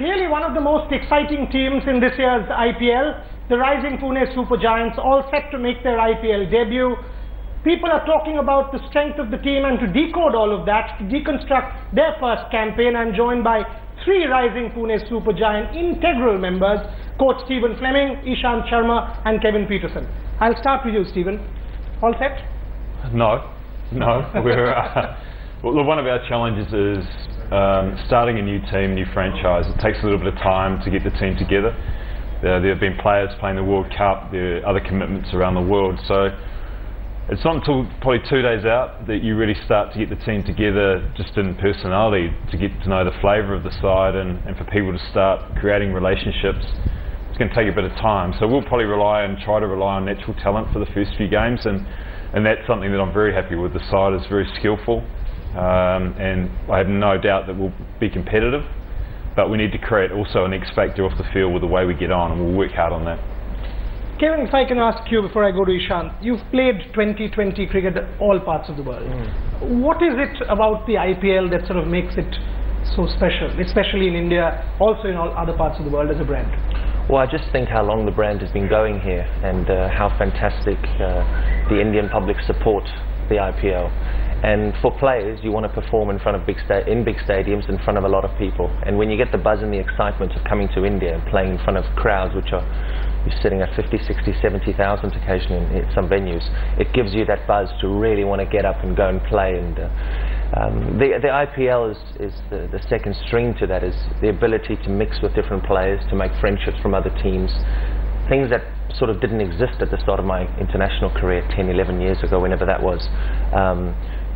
Clearly one of the most exciting teams in this year's IPL, the rising Pune Super Giants, all set to make their IPL debut. People are talking about the strength of the team, and to decode all of that, to deconstruct their first campaign, I'm joined by three rising Pune Super Giant integral members, Coach Fleming, Ishant, Sharma and Kevin Pietersene. I'll start with you, Stephen. All set? No. We're, well, one of our challenges is starting a new team, new franchise. It takes a little bit of time to get the team together. There have been players playing the World Cup, there are other commitments around the world. So it's not until probably 2 days out that you really start to get the team together just in personality, to get to know the flavour of the side and for people to start creating relationships. It's going to take a bit of time. So we'll probably try to rely on natural talent for the first few games, and that's something that I'm very happy with. The side is very skillful, and I have no doubt that we'll be competitive, but we need to create also an X factor off the field with the way we get on, and we'll work hard on that. Kevin, if I can ask you before I go to Ishant, you've played 2020 cricket at all parts of the world. What is it about the IPL that sort of makes it so special, especially in India, also in all other parts of the world as a brand? Well, I just think how long the brand has been going here, and how fantastic the Indian public support the IPL. And for players, you want to perform in front of big stadiums, in front of a lot of people. And when you get the buzz and the excitement of coming to India and playing in front of crowds which are you're sitting at 50, 60, 70,000 occasionally in some venues, it gives you that buzz to really want to get up and go and play. And the IPL is the second string to that, is the ability to mix with different players, to make friendships from other teams, things that sort of didn't exist at the start of my international career 10, 11 years ago, whenever that was.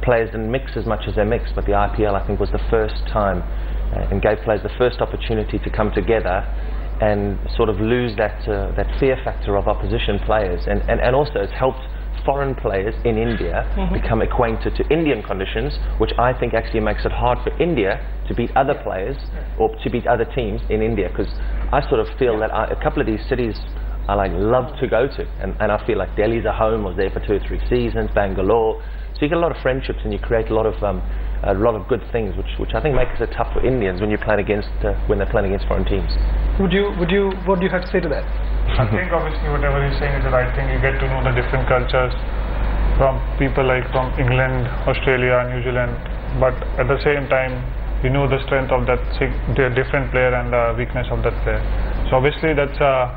Players didn't mix as much as they mix, but the IPL, I think, was the first time and gave players the first opportunity to come together and sort of lose that fear factor of opposition players, and also it's helped foreign players in India become acquainted to Indian conditions, which I think actually makes it hard for India to beat other players or to beat other teams in India, because I sort of feel that a couple of these cities I love to go to, and I feel like Delhi's a home. I was there for 2 or 3 seasons, Bangalore, so you get a lot of friendships and you create a lot of good things, which I think makes it tough for Indians when you're playing against when they're playing against foreign teams. What do you have to say to that? I think obviously whatever he's saying is the right thing. You get to know the different cultures from people like from England, Australia, New Zealand, but at the same time you know the strength of that different player and the weakness of that player. So obviously that's a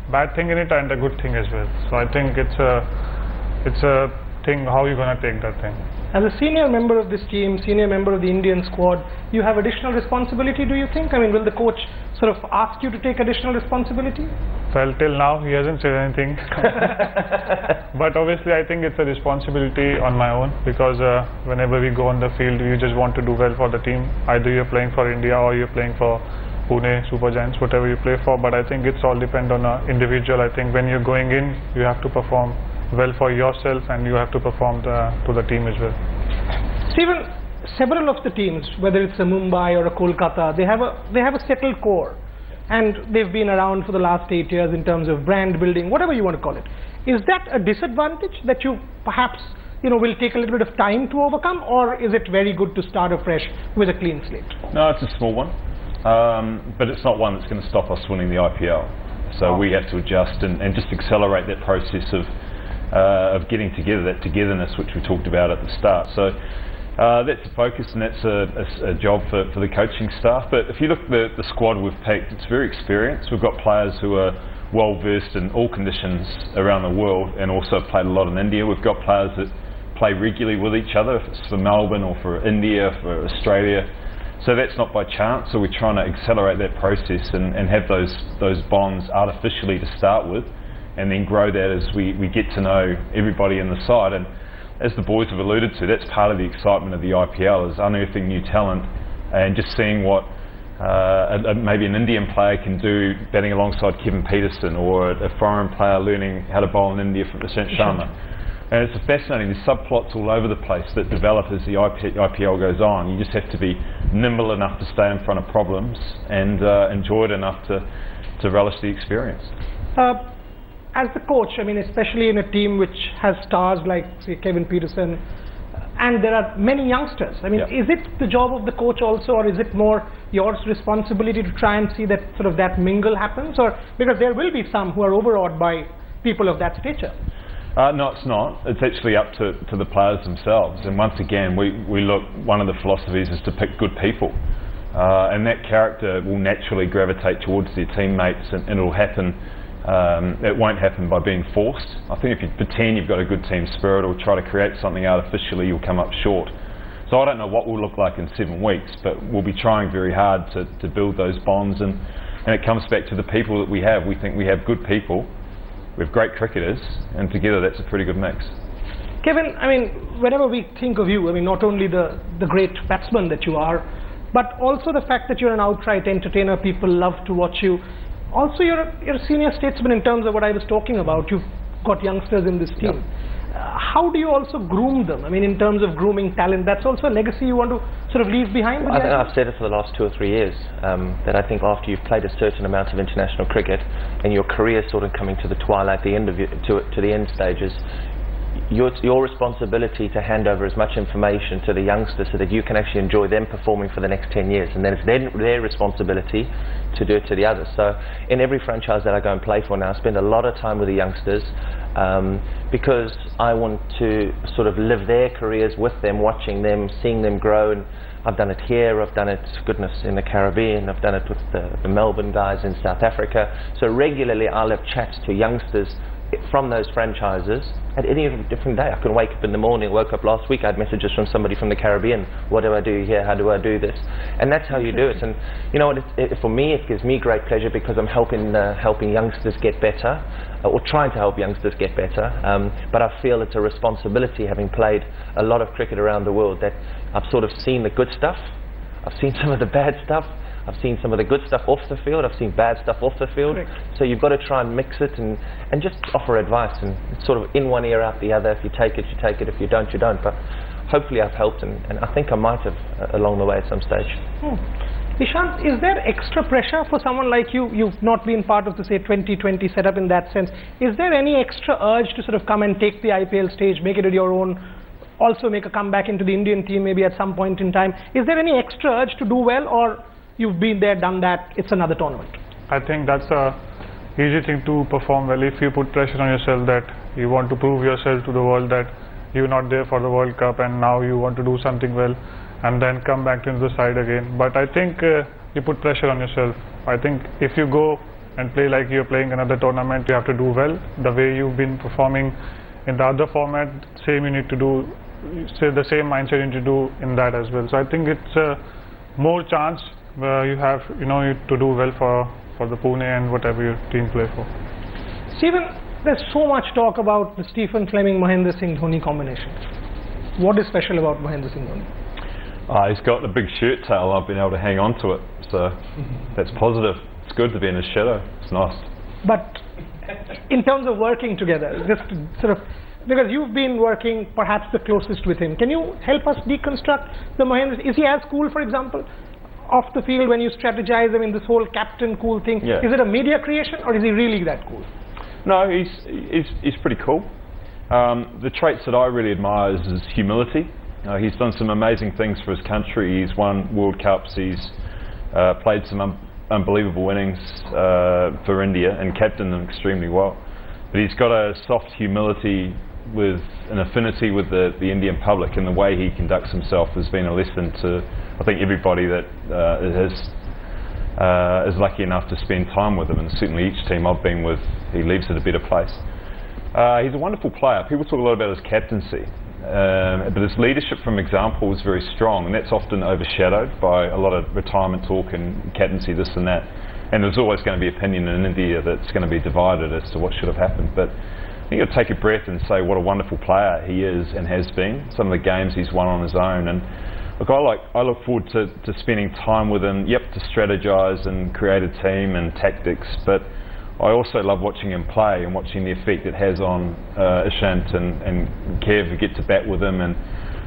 bad thing in it and a good thing as well. So I think it's a thing how you're going to take that thing. As a senior member of this team, senior member of the Indian squad, you have additional responsibility, do you think? I mean, will the coach sort of ask you to take additional responsibility? Well, till now he hasn't said anything. But obviously I think it's a responsibility on my own, because whenever we go on the field, you just want to do well for the team. Either you're playing for India or you're playing for Pune Super Giants, whatever you play for. But I think it's all depend on an individual. I think when you're going in, you have to perform well for yourself, and you have to perform to the team as well. Stephen, several of the teams, whether it's a Mumbai or a Kolkata, they have a settled core, and they've been around for the last 8 years in terms of brand building, whatever you want to call it. Is that a disadvantage that you perhaps will take a little bit of time to overcome, or is it very good to start afresh with a clean slate? No, it's a small one, but it's not one that's going to stop us winning the IPL. So we have to adjust and just accelerate that process of getting together, that togetherness which we talked about at the start. So that's the focus, and that's a job for the coaching staff. But if you look at the squad we've picked, it's very experienced. We've got players who are well versed in all conditions around the world, and also played a lot in India. We've got players that play regularly with each other, if it's for Melbourne or for India, for Australia. So that's not by chance. So we're trying to accelerate that process and have those bonds artificially to start with, and then grow that as we get to know everybody in the side. And as the boys have alluded to, that's part of the excitement of the IPL, is unearthing new talent and just seeing what maybe an Indian player can do batting alongside Kevin Pietersene, or a foreign player learning how to bowl in India from Ishant Sharma. And it's fascinating, there's subplots all over the place that develop as the IPL goes on. You just have to be nimble enough to stay in front of problems and enjoy it enough to relish the experience. As the coach, I mean, especially in a team which has stars like, say, Kevin Pietersene, and there are many youngsters. I mean, is it the job of the coach also, or is it more your responsibility to try and see that sort of that mingle happens, or because there will be some who are overawed by people of that stature? No, it's not. It's actually up to the players themselves. And once again, we look, one of the philosophies is to pick good people. And that character will naturally gravitate towards their teammates, and it'll happen. It won't happen by being forced. I think if you pretend you've got a good team spirit or try to create something artificially, you'll come up short. So I don't know what we'll look like in 7 weeks, but we'll be trying very hard to build those bonds, and it comes back to the people that we have. We think we have good people, we have great cricketers, and together that's a pretty good mix. Kevin, I mean, whenever we think of you, I mean, not only the great batsman that you are, but also the fact that you're an outright entertainer. People love to watch you. Also, you're a senior statesman in terms of what I was talking about. You've got youngsters in this team. Yep. How do you also groom them? I mean, in terms of grooming talent, that's also a legacy you want to sort of leave behind? I think I've said it for the last 2 or 3 years, that I think after you've played a certain amount of international cricket and your career sort of coming to the twilight, the end of to the end stages, it's your responsibility to hand over as much information to the youngsters so that you can actually enjoy them performing for the next 10 years, and then it's their responsibility to do it to the others. So in every franchise that I go and play for now, I spend a lot of time with the youngsters, because I want to sort of live their careers with them, watching them, seeing them grow. And I've done it here, I've done it, goodness, in the Caribbean, I've done it with the Melbourne guys in South Africa. So regularly I'll have chats to youngsters from those franchises at any different day. I can wake up in the morning. Woke up last week, I had messages from somebody from the Caribbean. What do I do here? How do I do this? And that's how you do it. And you know what? For me, it gives me great pleasure because I'm helping youngsters get better, or trying to help youngsters get better. But I feel it's a responsibility, having played a lot of cricket around the world, that I've sort of seen the good stuff. I've seen some of the bad stuff. I've seen some of the good stuff off the field, I've seen bad stuff off the field. Correct. So you've got to try and mix it and just offer advice, and it's sort of in one ear out the other. If you take it, you take it. If you don't, you don't. But hopefully I've helped, and I think I might have along the way at some stage. Ishant, is there extra pressure for someone like you? You've not been part of the, say, 2020 setup in that sense. Is there any extra urge to sort of come and take the IPL stage, make it your own, also make a comeback into the Indian team maybe at some point in time? Is there any extra urge to do well, or you've been there, done that, it's another tournament? I think that's a easy thing to perform well. If you put pressure on yourself that you want to prove yourself to the world that you're not there for the World Cup and now you want to do something well and then come back into the side again. But I think you put pressure on yourself. I think if you go and play like you're playing another tournament, you have to do well. The way you've been performing in the other format, same you need to do, say the same mindset you need to do in that as well. So I think it's more chance you have, to do well for the Pune and whatever your team play for. Stephen, there's so much talk about the Stephen Fleming, Mahendra Singh Dhoni combination. What is special about Mahendra Singh Dhoni? He's got the big shirt tail. I've been able to hang on to it, so that's positive. It's good to be in his shadow. It's nice. But in terms of working together, just sort of, because you've been working perhaps the closest with him, can you help us deconstruct the Mahendra? Is he as cool, for example, off the field when you strategize? I mean, this whole captain cool thing, Is it a media creation, or is he really that cool? No, he's pretty cool. The traits that I really admire is his humility. He's done some amazing things for his country. He's won World Cups. He's played some unbelievable innings for India and captained them extremely well. But he's got a soft humility with an affinity with the Indian public, and the way he conducts himself has been a lesson to, I think, everybody that is lucky enough to spend time with him, and certainly each team I've been with, he leaves at a better place. He's a wonderful player. People talk a lot about his captaincy, but his leadership from example is very strong, and that's often overshadowed by a lot of retirement talk and captaincy this and that. And there's always going to be opinion in India that's going to be divided as to what should have happened. But I think you've got to take a breath and say what a wonderful player he is and has been. Some of the games he's won on his own. And look, I look forward to spending time with him, to strategize and create a team and tactics, but I also love watching him play and watching the effect it has on Ishant and Kev, who get to bat with him, and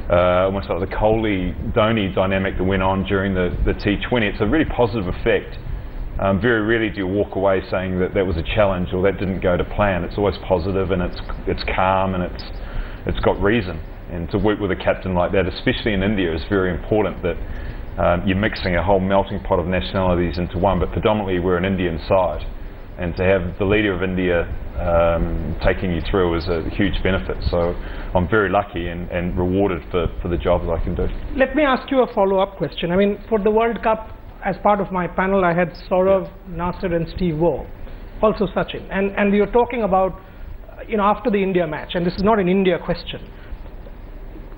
almost like the Kohli-Dhoni dynamic that went on during the T20. It's a really positive effect. Very rarely do you walk away saying that was a challenge or that didn't go to plan. It's always positive, and it's calm, and it's got reason. And to work with a captain like that, especially in India, is very important, that you're mixing a whole melting pot of nationalities into one, but predominantly we're an Indian side. And to have the leader of India taking you through is a huge benefit. So I'm very lucky and rewarded for the job that I can do. Let me ask you a follow-up question. I mean, for the World Cup, as part of my panel, I had Saurav, Nasser and Steve Waugh, also Sachin. And we were talking about, after the India match, and this is not an India question,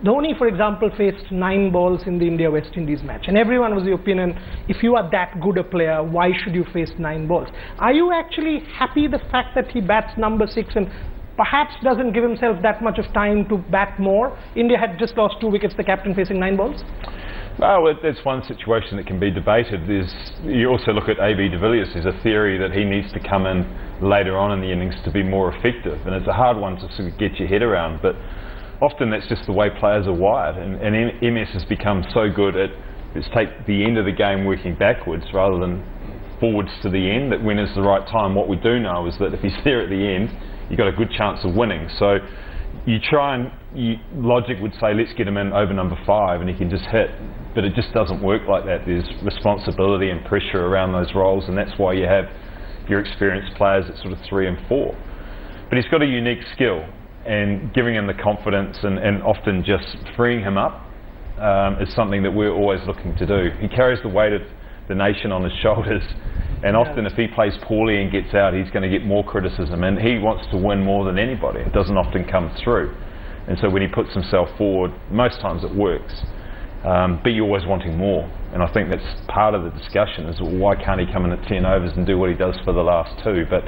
Dhoni, for example, faced 9 balls in the India-West Indies match, and everyone was the opinion, if you are that good a player, why should you face 9 balls? Are you actually happy the fact that he bats number 6 and perhaps doesn't give himself that much of time to bat more? India had just lost 2 wickets, the captain facing 9 balls? Well, that's one situation that can be debated. You also look at A.B. de Villiers. There's a theory that he needs to come in later on in the innings to be more effective, and it's a hard one to sort of get your head around, but often that's just the way players are wired, and MS has become so good at let's take the end of the game working backwards rather than forwards to the end, that when is the right time. What we do know is that if he's there at the end, you've got a good chance of winning. So you try and, logic would say let's get him in over number 5 and he can just hit, but it just doesn't work like that. There's responsibility and pressure around those roles, and that's why you have your experienced players at sort of 3 and 4. But he's got a unique skill, and giving him the confidence and often just freeing him up is something that we're always looking to do. He carries the weight of the nation on his shoulders, and often if he plays poorly and gets out, he's going to get more criticism, and he wants to win more than anybody. It doesn't often come through, and so when he puts himself forward, most times it works, but you're always wanting more, and I think that's part of the discussion is, well, why can't he come in at 10 overs and do what he does for the last 2? But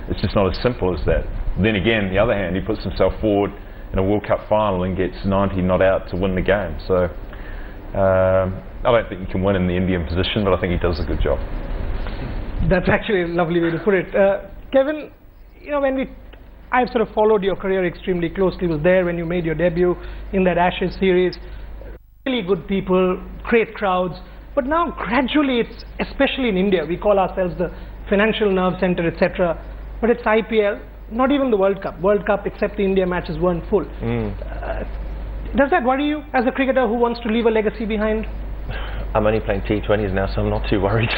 it's just not as simple as that. Then again, on the other hand, he puts himself forward in a World Cup final and gets 90 not out to win the game. So I don't think he can win in the Indian position, but I think he does a good job. That's actually a lovely way to put it. Kevin, I've sort of followed your career extremely closely. Was there when you made your debut in that Ashes series. Really good people, great crowds. But now gradually, it's especially in India, we call ourselves the financial nerve center, etc. But it's IPL. Not even the World Cup. World Cup, except the India matches, weren't full. Does that worry you as a cricketer who wants to leave a legacy behind? I'm only playing T20s now, so I'm not too worried.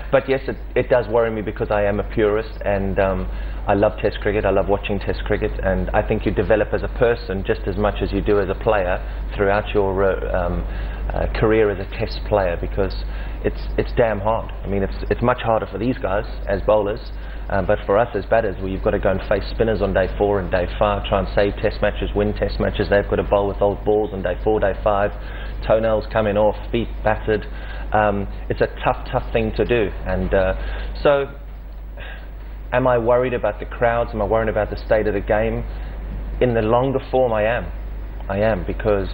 But yes, it does worry me because I am a purist, and I love Test cricket. I love watching Test cricket, and I think you develop as a person just as much as you do as a player throughout your career as a Test player, because it's damn hard. I mean, it's much harder for these guys as bowlers. But for us as batters, you've got to go and face spinners on day 4 and day 5, try and save Test matches, win Test matches. They've got to bowl with old balls on day 4, day 5, toenails coming off, feet battered. It's a tough thing to do. And so, am I worried about the crowds? Am I worried about the state of the game? In the longer form, I am, because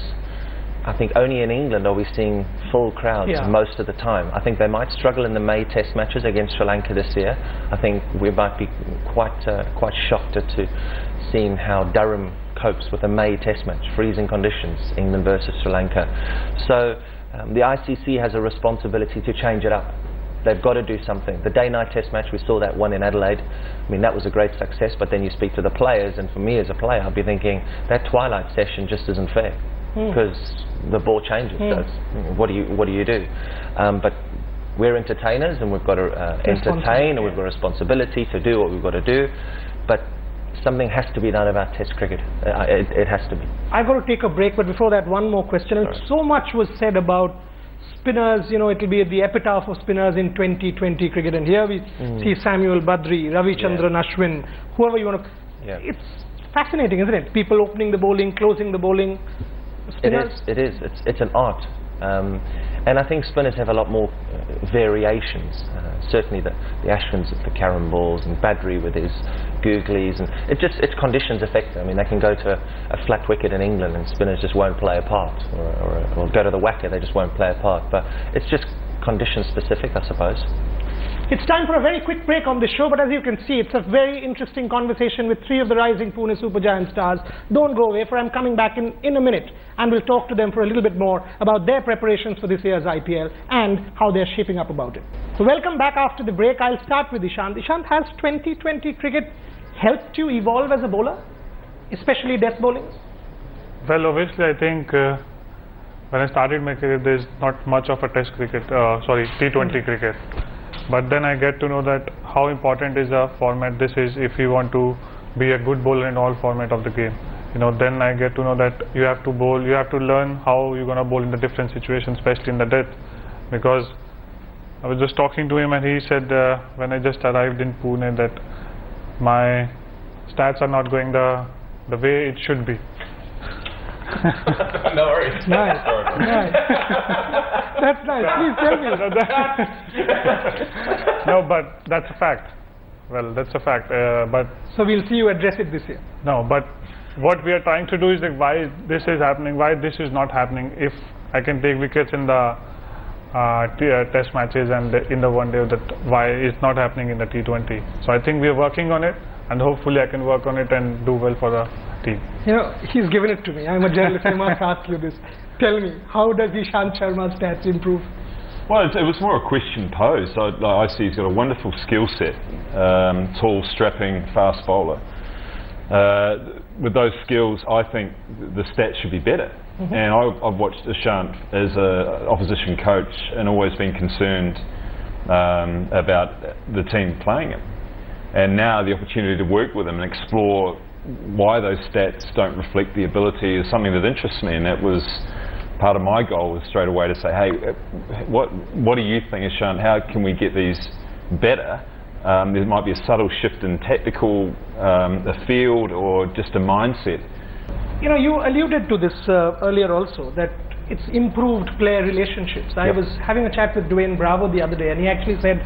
I think only in England are we seeing full crowds most of the time. I think they might struggle in the May Test matches against Sri Lanka this year. I think we might be quite shocked to seeing how Durham copes with a May Test match, freezing conditions, England versus Sri Lanka. So the ICC has a responsibility to change it up. They've got to do something. The day-night Test match, we saw that one in Adelaide. I mean, that was a great success, but then you speak to the players, and for me as a player, I'll be thinking that twilight session just isn't fair. Because the ball changes. So what do you do? But we're entertainers, and we've got to entertain, and we've got a responsibility to do what we've got to do. But something has to be done about Test cricket. It has to be. I've got to take a break, but before that, one more question. Right. So much was said about spinners. It will be the epitaph of spinners in 2020 cricket, and here we see Samuel Badri, Ravichandran Ashwin, whoever you want to. It's fascinating, isn't it? People opening the bowling, closing the bowling. Spinners? It is. It's an art, and I think spinners have a lot more variations. Certainly, the Ashwins with the carom balls, and Badri with his googlies, and it's conditions affect them. I mean, they can go to a flat wicket in England, and spinners just won't play a part, or go to the whacker, they just won't play a part. But it's just condition specific, I suppose. It's time for a very quick break on this show, but as you can see, it's a very interesting conversation with 3 of the rising Pune Super Giants stars. Don't go away, for I'm coming back in a minute, and we'll talk to them for a little bit more about their preparations for this year's IPL and how they're shaping up about it. So welcome back after the break. I'll start with Ishant. Ishant, has 2020 cricket helped you evolve as a bowler, especially death bowling? Well, obviously, I think when I started my career, there's not much of a test cricket, T20 cricket. But then I get to know that how important is a format this is if you want to be a good bowler in all format of the game. Then I get to know that you have to bowl, you have to learn how you're gonna bowl in the different situations, especially in the death. Because I was just talking to him and he said when I just arrived in Pune that my stats are not going the way it should be. No worries. Nice. Nice. That's nice. Please tell me. No, but that's a fact. Well, that's a fact. But So we'll see you address it this year. no, but what we are trying to do is like why this is happening, why this is not happening. If I can take wickets in the test matches and in the one day, that why it's not happening in the T20. So I think we are working on it, and hopefully I can work on it and do well for the team. He's given it to me. I'm a journalist. I must ask you this. Tell me, how does Ishant Sharma's stats improve? Well, it was more a question posed. I see he's got a wonderful skill set, tall, strapping, fast bowler. With those skills, I think the stats should be better. And I've watched Ishant as an opposition coach and always been concerned about the team playing him. And now the opportunity to work with him and explore why those stats don't reflect the ability is something that interests me, and that was part of my goal, was straight away to say, hey, what do you think, Ishant? How can we get these better? There might be a subtle shift in tactical, the field, or just a mindset. You alluded to this earlier also, that it's improved player relationships. I was having a chat with Dwayne Bravo the other day, and he actually said,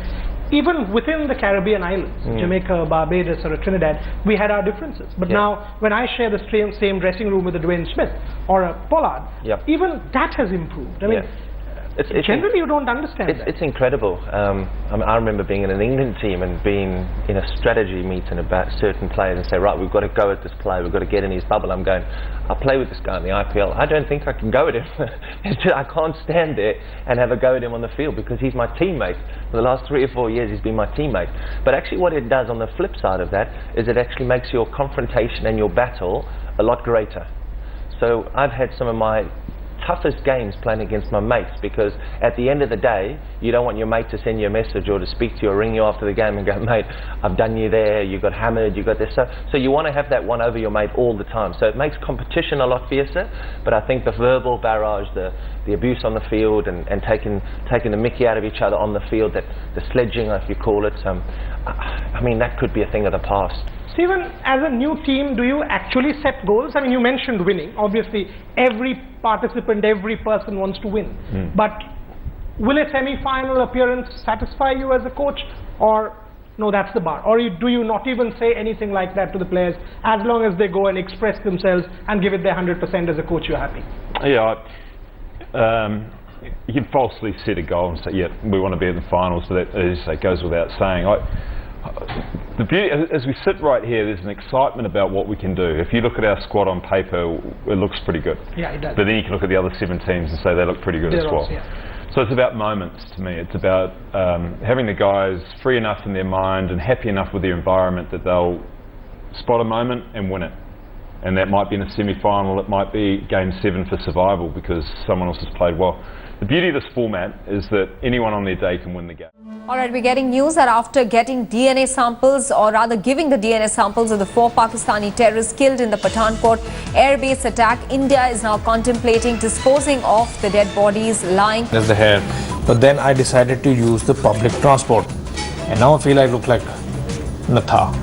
even within the Caribbean islands, Jamaica, Barbados or Trinidad, we had our differences. But now, when I share the same dressing room with a Dwayne Smith or a Pollard, even that has improved. I mean, generally you don't understand that. It's incredible. I remember being in an England team and being in a strategy meeting about certain players and say, right, we've got to go at this player, we've got to get in his bubble. I'm going, I'll play with this guy in the IPL. I don't think I can go at him. I can't stand there and have a go at him on the field because he's my teammate. For the last 3 or 4 years he's been my teammate. But actually what it does on the flip side of that is it actually makes your confrontation and your battle a lot greater. So I've had some of my toughest games playing against my mates, because at the end of the day you don't want your mate to send you a message or to speak to you or ring you after the game and go, mate, I've done you there, you got hammered, you got this. So you want to have that one over your mate all the time. So it makes competition a lot fiercer, but I think the verbal barrage, the abuse on the field and taking the mickey out of each other on the field, that the sledging, if you call it, I mean, that could be a thing of the past. Stephen, as a new team, do you actually set goals? I mean, you mentioned winning. Obviously, every participant, every person wants to win. But will a semi-final appearance satisfy you as a coach? Or, no, that's the bar? Or do you not even say anything like that to the players? As long as they go and express themselves and give it their 100% as a coach, you're happy? Yeah, you can falsely set a goal and say, yeah, we want to be in the finals, but that goes without saying. The beauty, as we sit right here, there's an excitement about what we can do. If you look at our squad on paper, it looks pretty good. Yeah, it does. But then you can look at the other 7 teams and say they look pretty good as well. So it's about moments to me. It's about having the guys free enough in their mind and happy enough with their environment that they'll spot a moment and win it. And that might be in a semi-final, it might be game 7 for survival because someone else has played well. The beauty of this format is that anyone on their day can win the game. Alright, we're getting news that after getting DNA samples, or rather giving the DNA samples of the 4 Pakistani terrorists killed in the Pathankot airbase attack, India is now contemplating disposing of the dead bodies lying. There's the hair. But then I decided to use the public transport. And now I feel I look like Natha.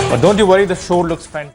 But don't you worry, the show looks fantastic.